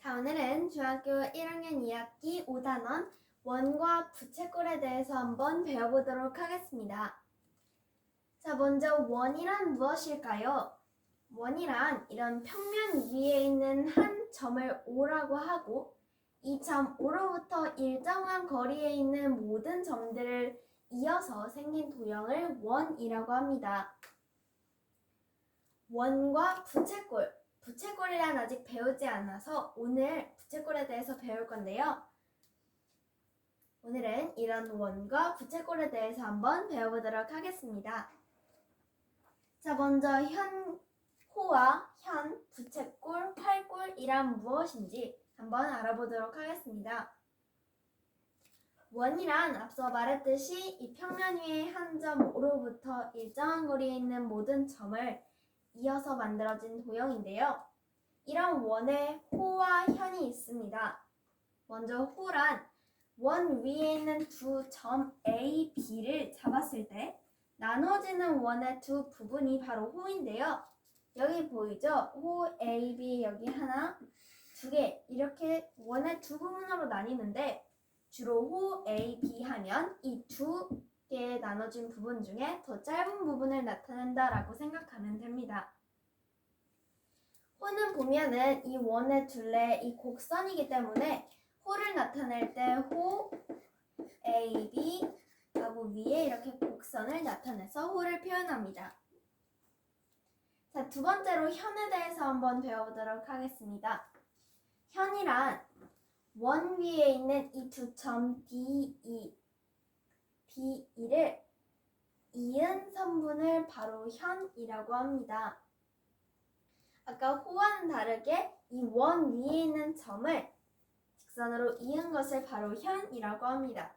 자, 오늘은 중학교 1학년 2학기 5단원 원과 부채꼴에 대해서 한번 배워보도록 하겠습니다. 자, 먼저 원이란 무엇일까요? 원이란 이런 평면 위에 있는 한 점을 O라고 하고 이 점 O로부터 일정한 거리에 있는 모든 점들을 이어서 생긴 도형을 원이라고 합니다. 원과 부채꼴. 부채꼴이란 아직 배우지 않아서 오늘 부채꼴에 대해서 배울 건데요. 오늘은 이런 원과 부채꼴에 대해서 한번 배워보도록 하겠습니다. 자, 먼저 호와 현, 부채꼴, 활꼴이란 무엇인지 한번 알아보도록 하겠습니다. 원이란 앞서 말했듯이 이 평면 위에 한 점 O로부터 일정한 거리에 있는 모든 점을 이어서 만들어진 도형인데요. 이런 원에 호와 현이 있습니다. 먼저 호란 원 위에 있는 두 점 A, B를 잡았을 때 나눠지는 원의 두 부분이 바로 호인데요. 여기 보이죠? 호 A, B 여기 하나, 두 개 이렇게 원의 두 부분으로 나뉘는데 주로 호 A, B 하면 이 두 개에 나눠진 부분 중에 더 짧은 부분을 나타낸다라고 생각하면 됩니다. 호는 보면은 이 원의 둘레 이 곡선이기 때문에 호를 나타낼 때 호 A, B 하고 위에 이렇게 곡선을 나타내서 호를 표현합니다. 자, 두 번째로 현에 대해서 한번 배워보도록 하겠습니다. 현이란 원 위에 있는 이 두 점 D, B를 이은 선분을 바로 현이라고 합니다. 아까 호와는 다르게 이 원 위에 있는 점을 직선으로 이은 것을 바로 현이라고 합니다.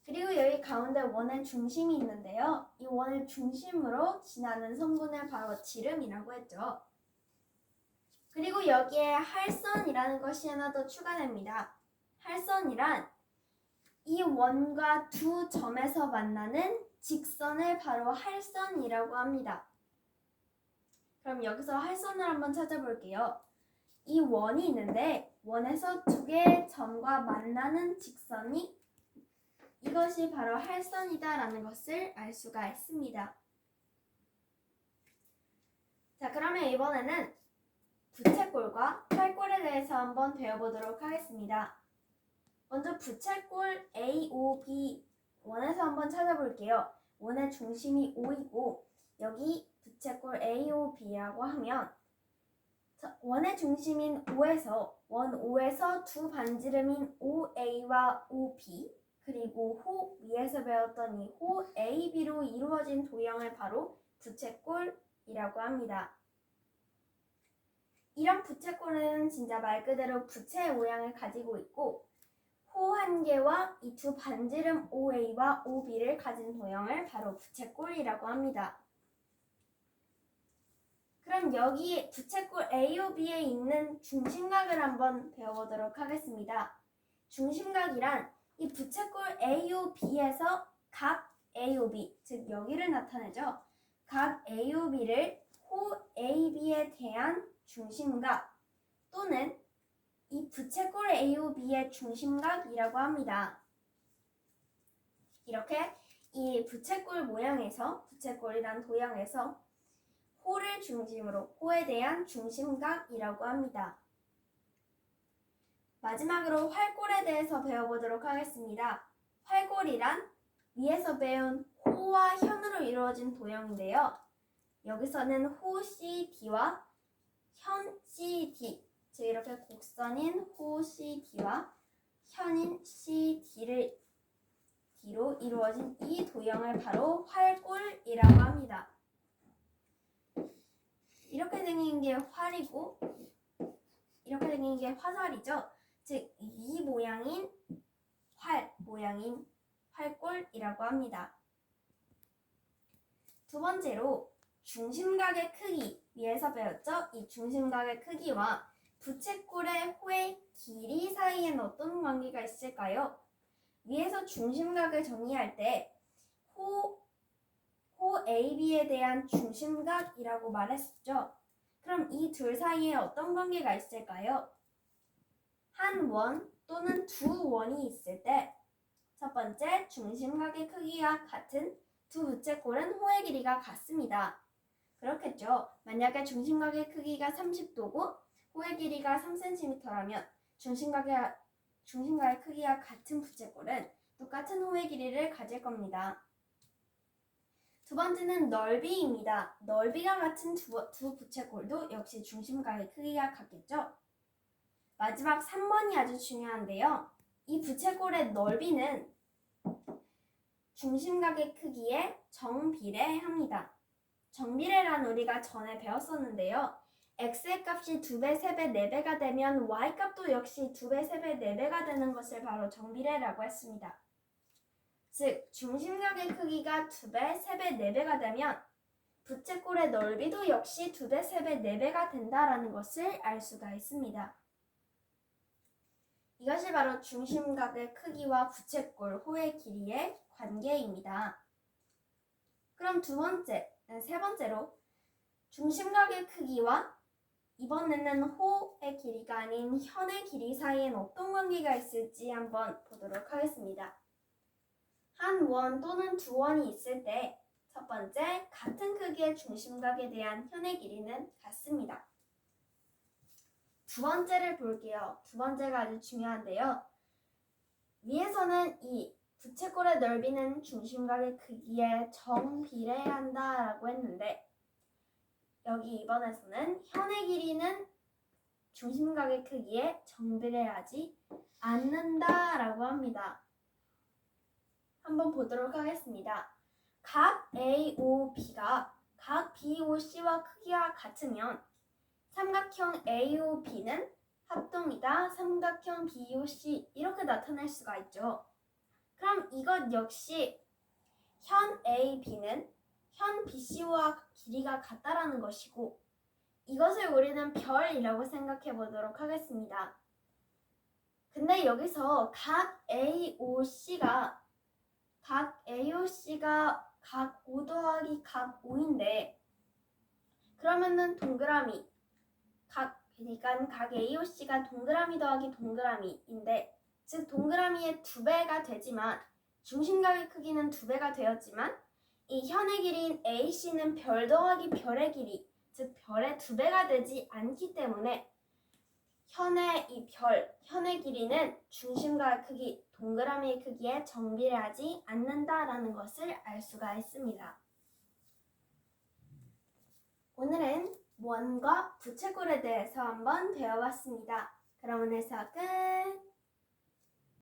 그리고 여기 가운데 원의 중심이 있는데요. 이 원의 중심으로 지나는 선분을 바로 지름이라고 했죠. 그리고 여기에 할선이라는 것이 하나 더 추가됩니다. 할선이란 이 원과 두 점에서 만나는 직선을 바로 할선이라고 합니다. 그럼 여기서 할선을 한번 찾아볼게요. 이 원이 있는데 원에서 두 개의 점과 만나는 직선이 이것이 바로 할선이다라는 것을 알 수가 있습니다. 자, 그러면 이번에는 부채꼴과 활꼴에 대해서 한번 배워보도록 하겠습니다. 먼저 부채꼴 A, O, B 원에서 한번 찾아볼게요. 원의 중심이 O이고 여기 부채꼴 A, O, B라고 하면 원의 중심인 원 O에서 두 반지름인 OA와 OB 그리고 호 위에서 배웠던 이 호 AB로 이루어진 도형을 바로 부채꼴이라고 합니다. 이런 부채꼴은 진짜 말 그대로 부채의 모양을 가지고 있고 호 한 개와 이 두 반지름 OA와 OB를 가진 도형을 바로 부채꼴이라고 합니다. 그럼 여기 부채꼴 AOB에 있는 중심각을 한번 배워보도록 하겠습니다. 중심각이란 이 부채꼴 AOB에서 각 AOB, 즉 여기를 나타내죠. 각 AOB를 호 AB에 대한 중심각 또는 이 부채꼴 AOB의 중심각이라고 합니다. 이렇게 이 부채꼴 모양에서 부채꼴이란 도형에서 호를 중심으로 호에 대한 중심각이라고 합니다. 마지막으로 활꼴에 대해서 배워보도록 하겠습니다. 활꼴이란 위에서 배운 호와 현으로 이루어진 도형인데요. 여기서는 호 CD와 현 CD, 즉 이렇게 곡선인 호 CD와 현인 CD로 이루어진 이 도형을 바로 활꼴이라고 합니다. 이렇게 생긴 게 활이고 이렇게 생긴 게 화살이죠. 즉 이 모양인 모양인 활꼴이라고 합니다. 두 번째로 중심각의 크기 위에서 배웠죠. 이 중심각의 크기와 부채꼴의 호의 길이 사이에는 어떤 관계가 있을까요? 위에서 중심각을 정의할 때 호 AB에 대한 중심각이라고 말했었죠. 그럼 이 둘 사이에 어떤 관계가 있을까요? 한 원 또는 두 원이 있을 때 첫 번째, 중심각의 크기가 같은 두 부채꼴은 호의 길이가 같습니다. 그렇겠죠. 만약에 중심각의 크기가 30도고 호의 길이가 3cm라면 중심각의 크기가 같은 부채꼴은 똑같은 호의 길이를 가질 겁니다. 두 번째는 넓이입니다. 넓이가 같은 두 부채꼴도 역시 중심각의 크기가 같겠죠. 마지막 3번이 아주 중요한데요. 이 부채꼴의 넓이는 중심각의 크기에 정비례합니다. 정비례란 우리가 전에 배웠었는데요. x의 값이 2배, 3배, 4배가 되면 y 값도 역시 2배, 3배, 4배가 되는 것을 바로 정비례라고 했습니다. 즉, 중심각의 크기가 2배, 3배, 4배가 되면 부채꼴의 넓이도 역시 2배, 3배, 4배가 된다는 것을 알 수가 있습니다. 이것이 바로 중심각의 크기와 부채꼴, 호의 길이의 관계입니다. 그럼 세 번째로 중심각의 크기와 이번에는 호의 길이가 아닌 현의 길이 사이엔 어떤 관계가 있을지 한번 보도록 하겠습니다. 한 원 또는 두 원이 있을 때 첫 번째, 같은 크기의 중심각에 대한 현의 길이는 같습니다. 두 번째를 볼게요. 두 번째가 아주 중요한데요. 위에서는 이 부채꼴의 넓이는 중심각의 크기에 정비례한다라고 했는데 여기 이번에서는 현의 길이는 중심각의 크기에 정비례하지 않는다라고 합니다. 한번 보도록 하겠습니다. 각 AOB가 각 BOC와 크기가 같으면 삼각형 AOB는 합동이다. 삼각형 BOC 이렇게 나타낼 수가 있죠. 그럼 이것 역시 현 AB는 현 BC와 길이가 같다라는 것이고 이것을 우리는 별이라고 생각해 보도록 하겠습니다. 근데 여기서 각 AOC가 각 5 더하기 각 5인데 그러면은 동그라미 그러니까 각 AOC가 동그라미 더하기 동그라미인데 즉 동그라미의 2배가 되지만 중심각의 크기는 2배가 되었지만 이 현의 길이인 AC는 별 더하기 별의 길이 즉 별의 2배가 되지 않기 때문에 현의 길이는 중심각의 크기, 동그라미의 크기에 정비례하지 않는다라는 것을 알 수가 있습니다. 오늘은 원과 부채꼴에 대해서 한번 배워봤습니다. 그럼 오늘 수업 끝!